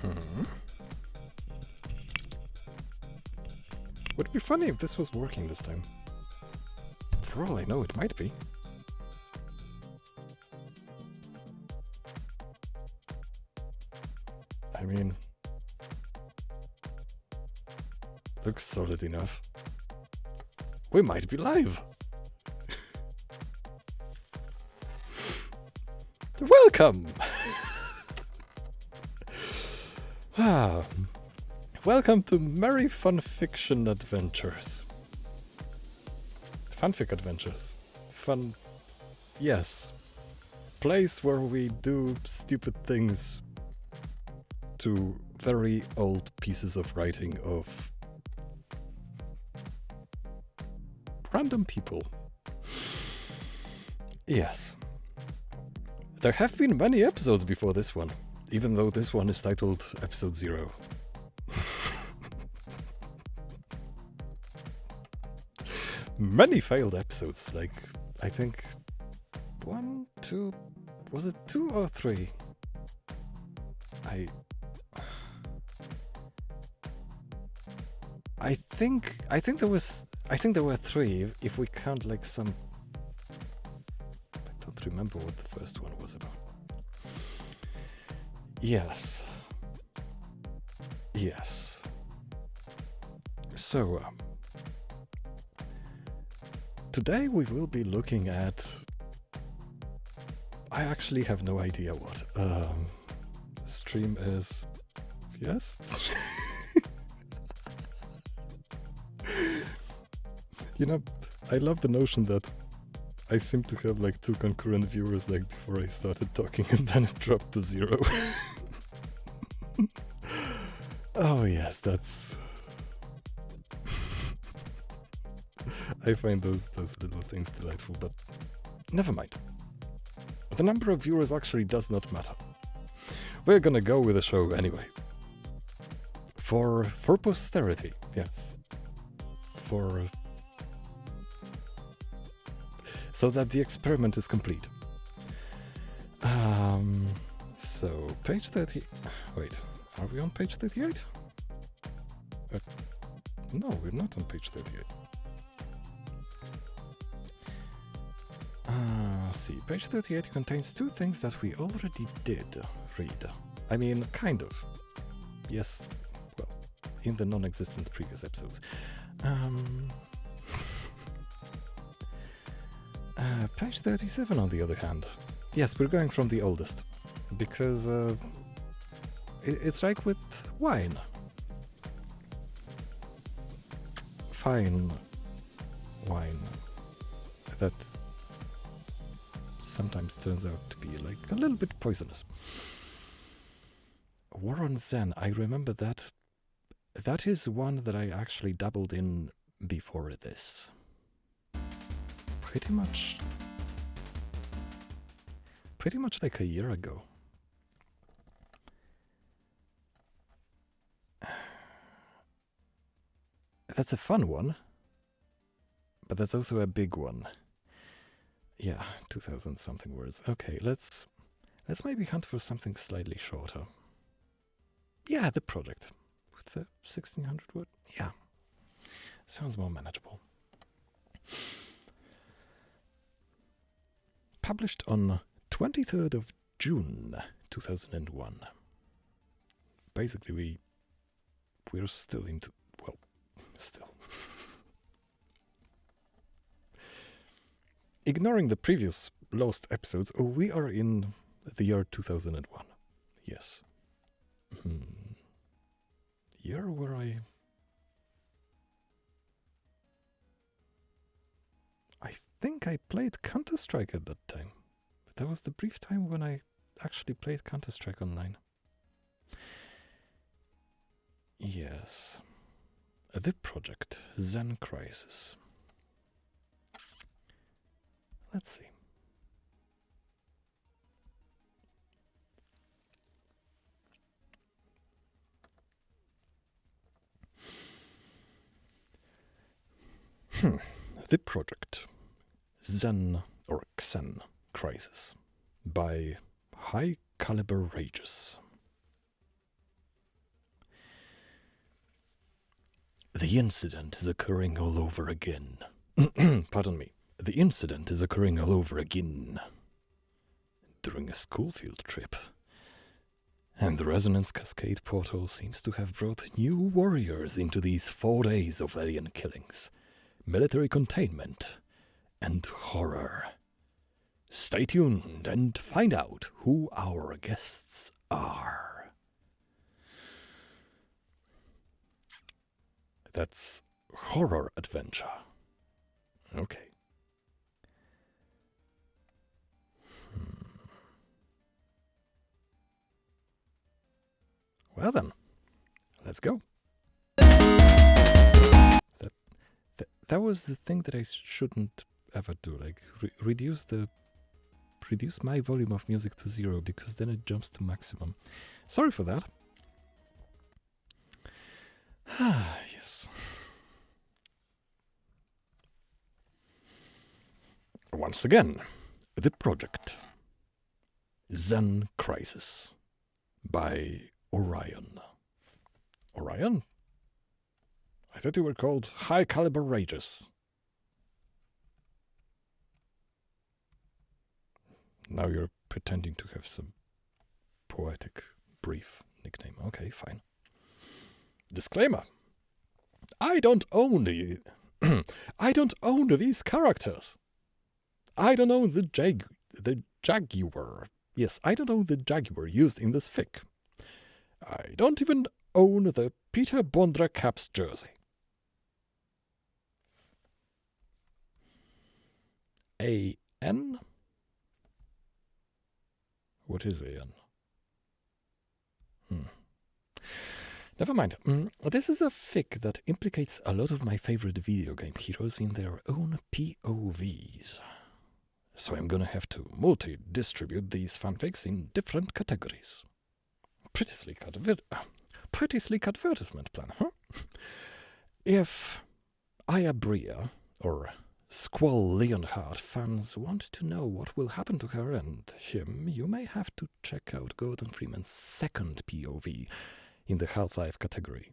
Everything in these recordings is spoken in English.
Hmm. Would it be funny if this was working this time? For all I know, it might be. I mean, looks solid enough. We might be live. Welcome! Welcome to Merry Fanfiction Adventures. Fanfic Adventures. Fun... Yes. Place where we do stupid things to very old pieces of writing of random people. Yes. There have been many episodes before this one, even though this one is titled Episode 0. Many failed episodes, like, I think 1, 2, was it 2 or 3? I think there were 3 if we count like some. I don't remember what the first one was about. Yes. So today we will be looking at. I actually have no idea what. Stream is. Yes. You know, I love the notion that I seem to have like 2 concurrent viewers like before I started talking and then it dropped to 0. Oh yes, that's... I find those little things delightful, but never mind. The number of viewers actually does not matter. We're gonna go with the show anyway. For posterity, yes. So that the experiment is complete. So, page 30... Wait, are we on page 38? No, we're not on page 38. See, page 38 contains 2 things that we already did read. I mean, kind of. Yes, well, in the non-existent previous episodes. Page 37, on the other hand. Yes, we're going from the oldest. Because it's like with wine. Fine wine. That sometimes turns out to be like a little bit poisonous. War on Zen, I remember that. That is one that I actually dabbled in before this. Pretty much like a year ago. That's a fun one, but that's also a big one. Yeah, 2,000 something words. Okay, let's maybe hunt for something slightly shorter. Yeah, the project with the 1,600 word. Yeah, sounds more manageable. Published on 23rd of June 2001. Basically, we're still into... well, still. Ignoring the previous lost episodes, we are in the year 2001. Yes. Year where I think I played Counter-Strike at that time. But that was the brief time when I actually played Counter-Strike online. Yes. The project, Zen Crisis. Let's see. The project, Zen or Xen Crisis, by High Caliber Rages. The incident is occurring all over again. Pardon me. The incident is occurring all over again. During a school field trip. And the Resonance Cascade portal seems to have brought new warriors into these 4 days of alien killings, military containment, and horror. Stay tuned and find out who our guests are. That's horror adventure. Okay. Well then, let's go. That was the thing that I shouldn't ever do. Like reduce my volume of music to 0 because then it jumps to maximum. Sorry for that. Ah, yes. Once again, the project Zen Crisis by Orion. Orion? I thought you were called High Caliber Rages. Now you're pretending to have some poetic, brief nickname. Okay, fine. Disclaimer. I don't own these characters. I don't own the Jaguar. Yes, I don't own the Jaguar used in this fic. I don't even own the Peter Bondra Caps jersey. A-N? What is A-N? Never mind. This is a fic that implicates a lot of my favorite video game heroes in their own POVs. So I'm gonna have to multi-distribute these fanfics in different categories. Pretty sleek advertisement plan, huh? If Aya Bria or Squall Leonhardt fans want to know what will happen to her and him, you may have to check out Gordon Freeman's second POV in the Half-Life category.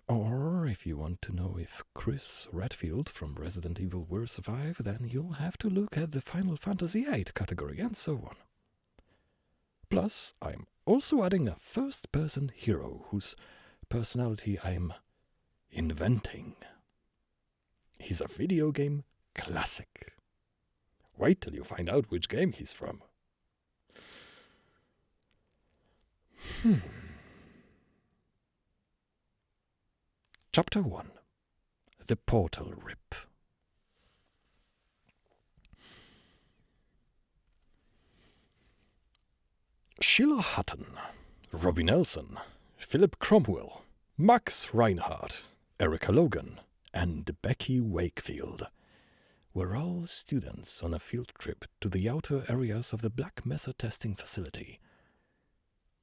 Or if you want to know if Chris Redfield from Resident Evil will survive, then you'll have to look at the Final Fantasy VIII category, and so on. Plus, I'm also adding a first-person hero whose personality I'm inventing. He's a video game classic. Wait till you find out which game he's from. Chapter 1. The Portal Rip. Sheila Hutton, Robbie Nelson, Philip Cromwell, Max Reinhardt, Erica Logan, and Becky Wakefield were all students on a field trip to the outer areas of the Black Mesa testing facility.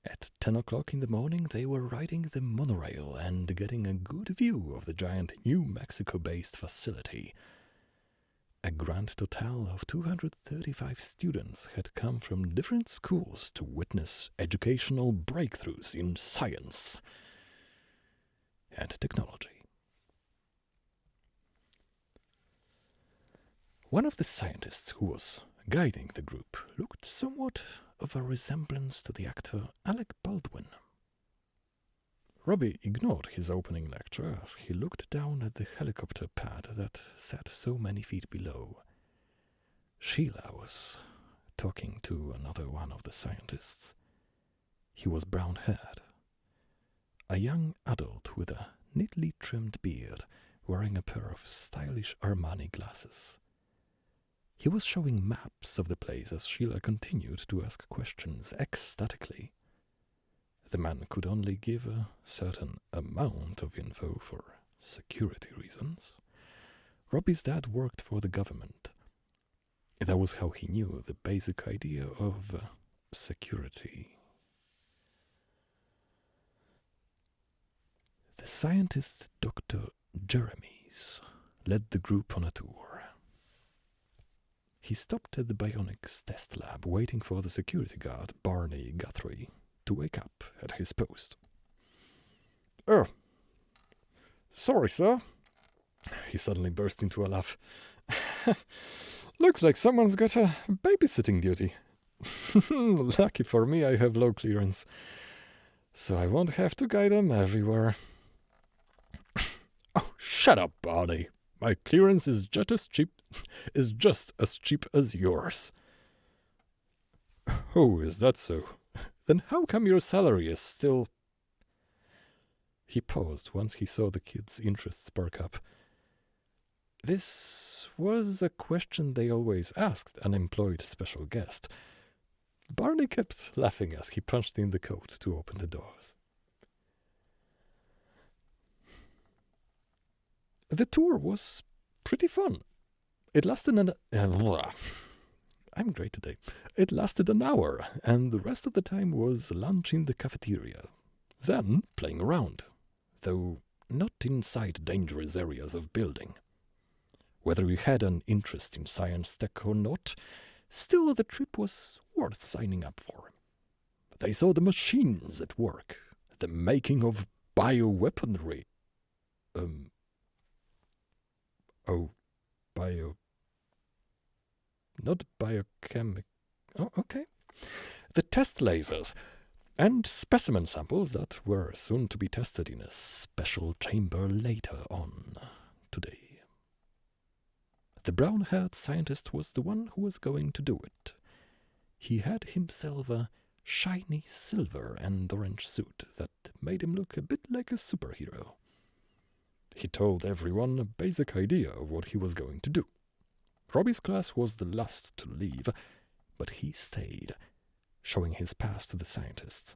At 10 o'clock in the morning, they were riding the monorail and getting a good view of the giant New Mexico-based facility. A grand total of 235 students had come from different schools to witness educational breakthroughs in science and technology. One of the scientists who was guiding the group looked somewhat of a resemblance to the actor Alec Baldwin. Robbie ignored his opening lecture as he looked down at the helicopter pad that sat so many feet below. Sheila was talking to another one of the scientists. He was brown-haired, a young adult with a neatly trimmed beard, wearing a pair of stylish Armani glasses. He was showing maps of the place as Sheila continued to ask questions ecstatically. The man could only give a certain amount of info for security reasons. Robbie's dad worked for the government. That was how he knew the basic idea of security. The scientist Dr. Jeremies led the group on a tour. He stopped at the bionics test lab, waiting for the security guard, Barney Guthrie, to wake up at his post. Sorry, sir. He suddenly burst into a laugh. Looks like someone's got a babysitting duty. Lucky for me, I have low clearance, so I won't have to guide them everywhere. Oh, shut up, Barney. My clearance is just as cheap as yours. Oh, is that so? Then how come your salary is still... He paused once he saw the kid's interest spark up. This was a question they always asked an employed special guest. Barney kept laughing as he punched in the code to open the doors. The tour was pretty fun. It lasted I'm great today. It lasted an hour, and the rest of the time was lunch in the cafeteria. Then playing around, though not inside dangerous areas of building. Whether you had an interest in science tech or not, still the trip was worth signing up for. They saw the machines at work, the making of bioweaponry. Not biochemic. Oh, okay. The test lasers and specimen samples that were soon to be tested in a special chamber later on today. The brown-haired scientist was the one who was going to do it. He had himself a shiny silver and orange suit that made him look a bit like a superhero. He told everyone a basic idea of what he was going to do. Robbie's class was the last to leave, but he stayed, showing his pass to the scientists.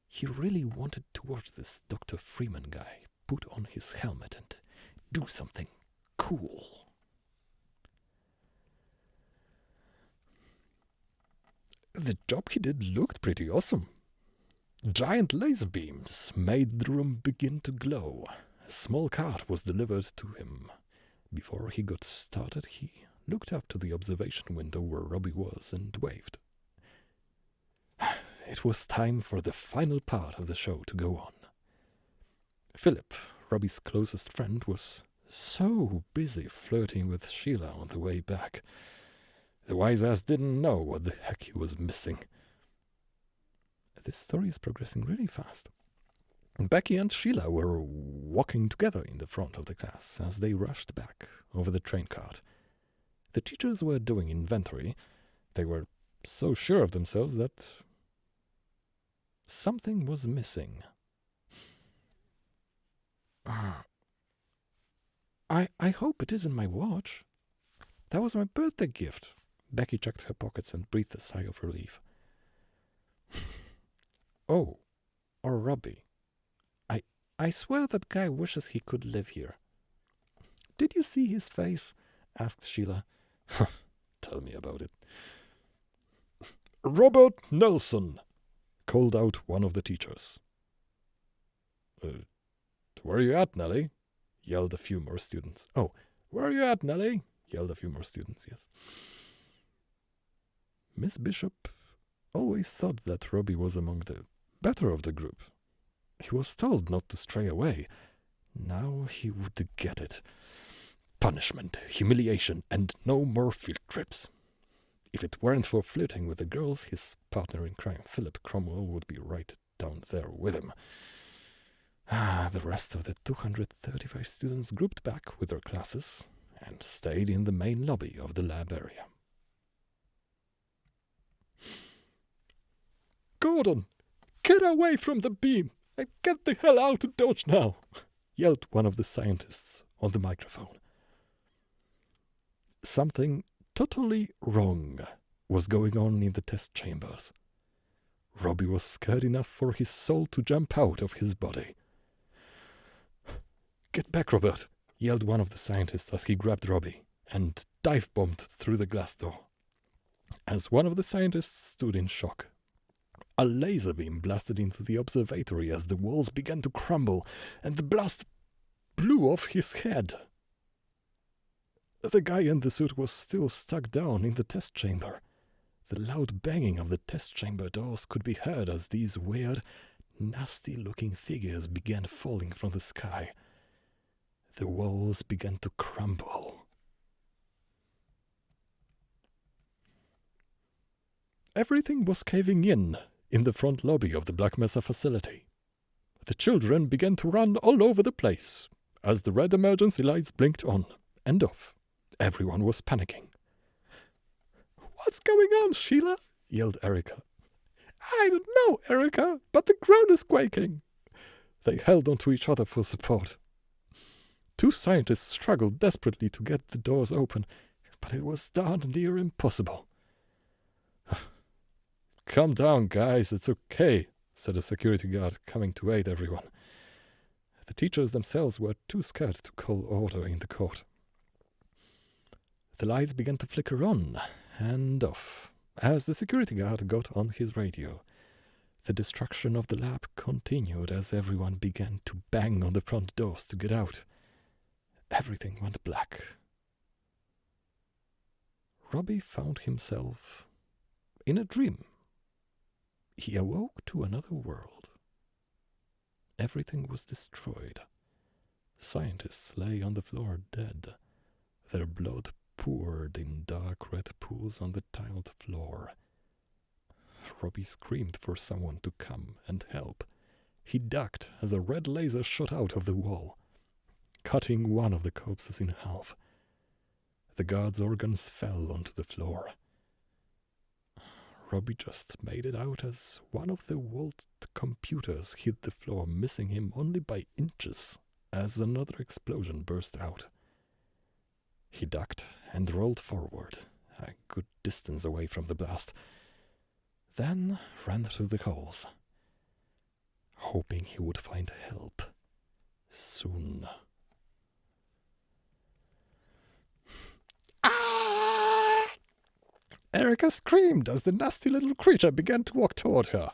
He really wanted to watch this Dr. Freeman guy put on his helmet and do something cool. The job he did looked pretty awesome. Giant laser beams made the room begin to glow. A small card was delivered to him. Before he got started, he looked up to the observation window where Robbie was and waved. It was time for the final part of the show to go on. Philip, Robbie's closest friend, was so busy flirting with Sheila on the way back. The wise ass didn't know what the heck he was missing. This story is progressing really fast. Becky and Sheila were walking together in the front of the class as they rushed back over the train cart. The teachers were doing inventory. They were so sure of themselves that something was missing. I hope it isn't my watch. That was my birthday gift. Becky checked her pockets and breathed a sigh of relief. Oh, or Robbie. I swear that guy wishes he could live here. Did you see his face? Asked Sheila. Tell me about it. Robert Nelson, called out one of the teachers. Where are you at, Nellie? Yelled a few more students. Oh, where are you at, Nellie? Yelled a few more students, yes. Miss Bishop always thought that Robbie was among the better of the group. He was told not to stray away. Now he would get it. Punishment, humiliation, and no more field trips. If it weren't for flirting with the girls, his partner in crime, Philip Cromwell, would be right down there with him. The rest of the 235 students grouped back with their classes and stayed in the main lobby of the lab area. Gordon, get away from the beam and get the hell out of Dodge now, yelled one of the scientists on the microphone. Something totally wrong was going on in the test chambers. Robbie was scared enough for his soul to jump out of his body. Get back, Robert, yelled one of the scientists as he grabbed Robbie and dive-bombed through the glass door. As one of the scientists stood in shock, a laser beam blasted into the observatory as the walls began to crumble, and the blast blew off his head. The guy in the suit was still stuck down in the test chamber. The loud banging of the test chamber doors could be heard as these weird, nasty-looking figures began falling from the sky. The walls began to crumble. Everything was caving in the front lobby of the Black Mesa facility. The children began to run all over the place as the red emergency lights blinked on and off. Everyone was panicking. "What's going on, Sheila?" yelled Erica. "I don't know, Erica, but the ground is quaking." They held onto each other for support. Two scientists struggled desperately to get the doors open, but it was darn near impossible. "Calm down, guys, it's okay," said a security guard, coming to aid everyone. The teachers themselves were too scared to call order in the court. The lights began to flicker on and off as the security guard got on his radio. The destruction of the lab continued as everyone began to bang on the front doors to get out. Everything went black. Robbie found himself in a dream. He awoke to another world. Everything was destroyed. Scientists lay on the floor dead. Their blood poured in dark red pools on the tiled floor. Robbie screamed for someone to come and help. He ducked as a red laser shot out of the wall, cutting one of the corpses in half. The guard's organs fell onto the floor. Robbie just made it out as one of the vault computers hit the floor, missing him only by inches as another explosion burst out. He ducked and rolled forward, a good distance away from the blast, then ran through the halls, hoping he would find help soon. Ah! Erica screamed as the nasty little creature began to walk toward her.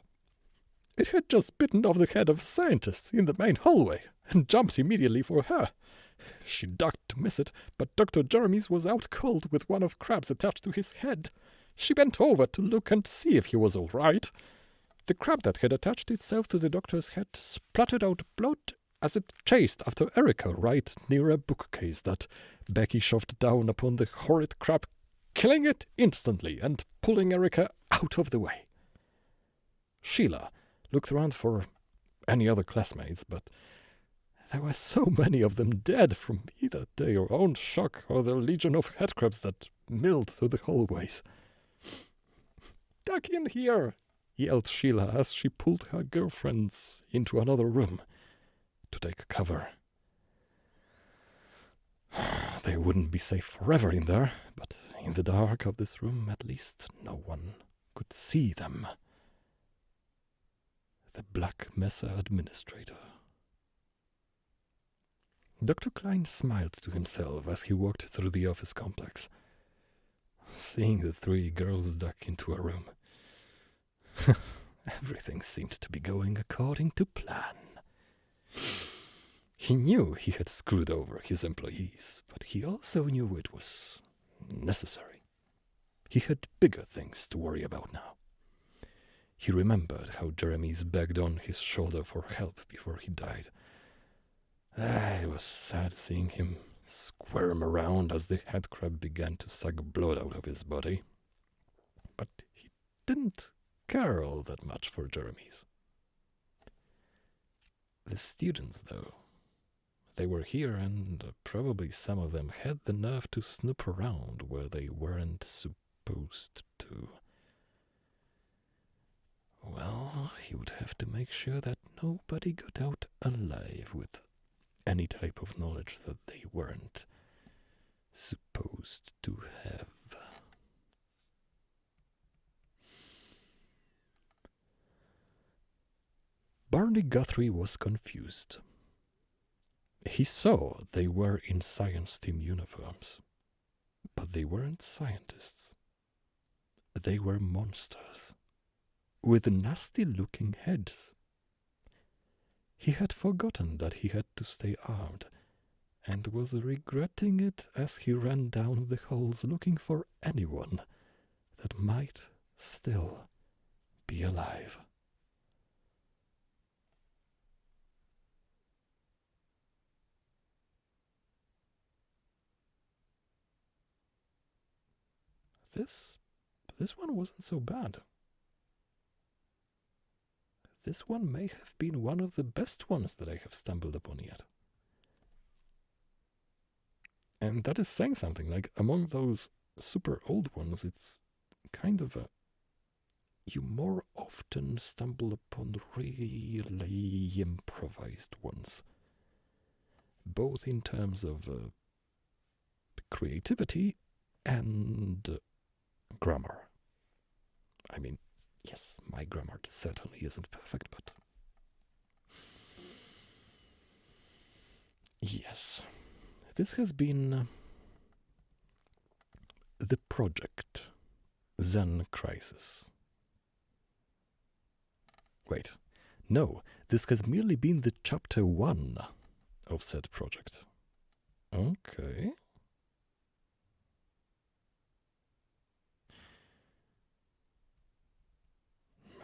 It had just bitten off the head of a scientist in the main hallway and jumped immediately for her. She ducked to miss it, but Dr. Jeremy's was out cold with one of crabs attached to his head. She bent over to look and see if he was all right. The crab that had attached itself to the doctor's head spluttered out blood as it chased after Erica right near a bookcase that Becky shoved down upon the horrid crab, killing it instantly and pulling Erica out of the way. Sheila looked around for any other classmates, but there were so many of them dead from either their own shock or the legion of headcrabs that milled through the hallways. "Duck in here!" yelled Sheila as she pulled her girlfriends into another room to take cover. They wouldn't be safe forever in there, but in the dark of this room at least no one could see them. The Black Mesa administrator. Dr. Klein smiled to himself as he walked through the office complex, seeing the three girls duck into a room. Everything seemed to be going according to plan. He knew he had screwed over his employees, but he also knew it was necessary. He had bigger things to worry about now. He remembered how Jeremy's begged on his shoulder for help before he died. It was sad seeing him squirm around as the headcrab began to suck blood out of his body. But he didn't care all that much for Jeremy's. The students, though, they were here, and probably some of them had the nerve to snoop around where they weren't supposed to. Well, he would have to make sure that nobody got out alive with any type of knowledge that they weren't supposed to have. Barney Guthrie was confused. He saw they were in science team uniforms, but they weren't scientists. They were monsters, with nasty-looking heads. He had forgotten that he had to stay armed, and was regretting it as he ran down the halls looking for anyone that might still be alive. this one wasn't so bad. This one may have been one of the best ones that I have stumbled upon yet. And that is saying something. Like, among those super old ones, it's kind of a... You more often stumble upon really improvised ones. Both in terms of creativity and grammar. I mean, yes, my grammar certainly isn't perfect, but... Yes. This has been the project Zen Crisis. Wait, no, this has merely been the chapter 1 of said project. Okay.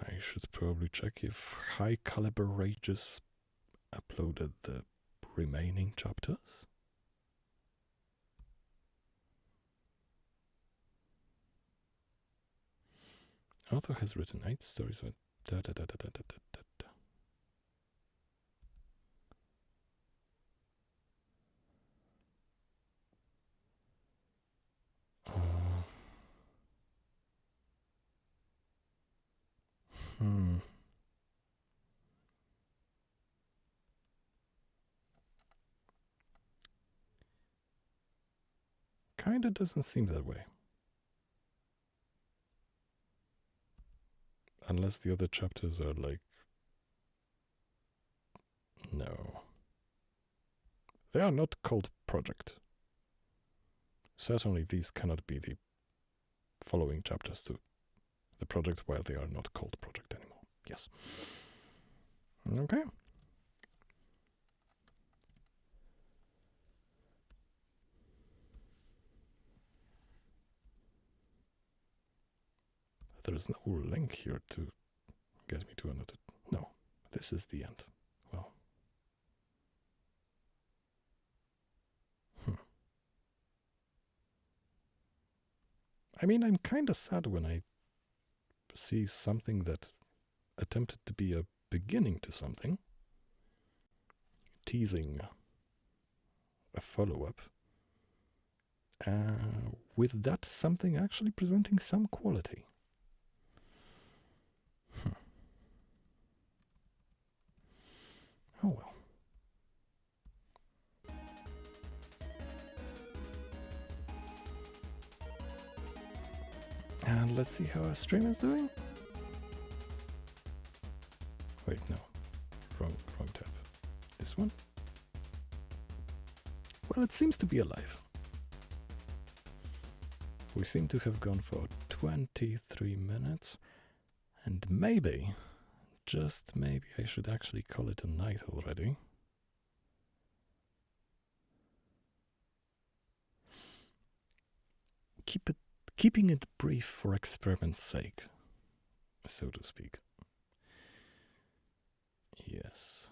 I should probably check if High Caliber Rages uploaded the remaining chapters. Author has written 8 stories with Kinda doesn't seem that way. Unless the other chapters are like... No. They are not called project. Certainly these cannot be the following chapters to the project while they are not called project anymore. Yes. Okay. There is no link here to get me to another... No, this is the end. Well. I mean, I'm kinda sad when I see something that attempted to be a beginning to something, teasing a follow-up, with that something actually presenting some quality. Oh well. And let's see how our stream is doing. Wait, no. Wrong tab. This one? Well, it seems to be alive. We seem to have gone for 23 minutes. And maybe, just maybe, I should actually call it a night already. Keeping it brief for experiment's sake, so to speak. Yes.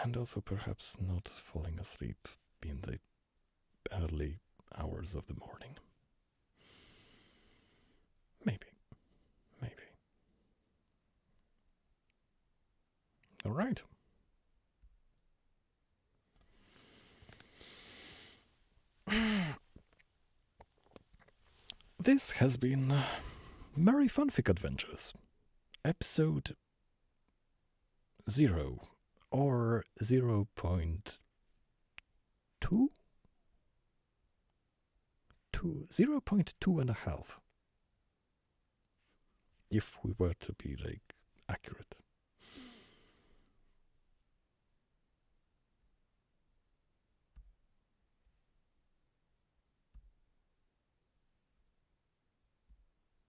And also perhaps not falling asleep in the early hours of the morning. Maybe. All right. This has been Merry Fanfic Adventures, episode 0 or 0.2? 0.2.5. If we were to be like accurate.